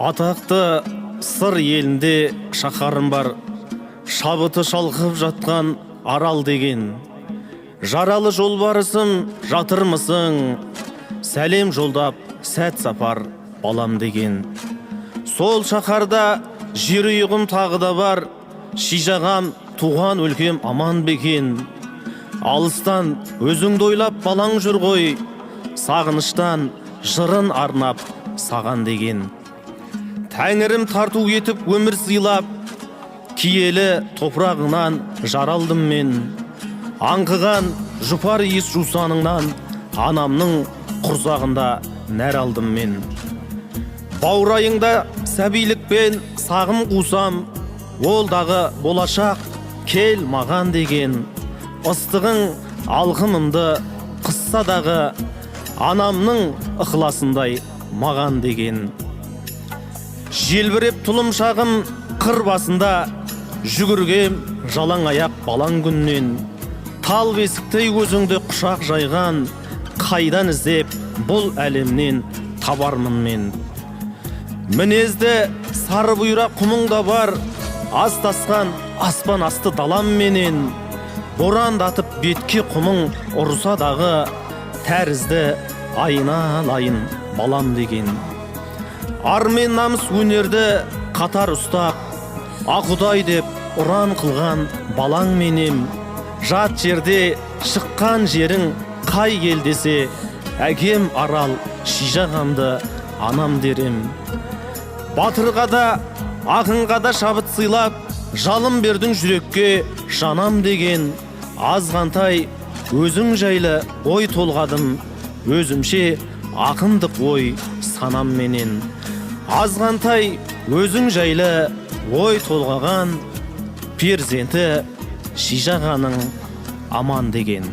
Атақты сыр елінде шаһарым бар, шабыты шалқып жатқан арал деген. Жаралы жолбарысым жатырмысың, сәлем жолдап сәт сапар балам деген. Сол шаһарда жер ұйығым тағы да бар, шижағам туған өлкем аман бекен. Алыстан өзіңді ойлап балаң жүр ғой, сағыныштан жырын арнап саған деген. Тәңірім тарту етіп өмір сыйлап, киелі топырағынан жаралдым мен. Аңқыған жұпар иіс жусаныңнан анамның құрсағында нәр алдым мен. Баурайыңда сәбилікпен сағым қусам, ол дағы болашақ кел маған деген. Ыстығың алқымымды қысса дағы, анамның ықыласындай маған деген. Желбіреп тұлым шағым қыр басында, жүгіргем жалаң аяқ балаң күннен. Тал бесіктей өзіңді құшақ жайған, қайдан іздеп бұл әлемнен табармын мен. Мінезді сары бұйра құмыңда бар, астасқан аспан асты далам менен. Борандатып бетке құмың ұрса дағы, тәрізді айналайын балам деген. Ар мен намыс өнерді қатар ұстап, Ақұдай деп ұран қылған балаң менем. Жат жерде шыққан жерің қай ел десе, әкем арал шижағамды анам дерем. Батырға да ақынға да шабыт сыйлап, жалым бердің жүрекке жанам деген. Азғантай өзің жайлы ой толғадым, өзімше ақындық ой санам менен. Азғантай өзің жайлы ой толғаған, перзенті шижағаның аман деген.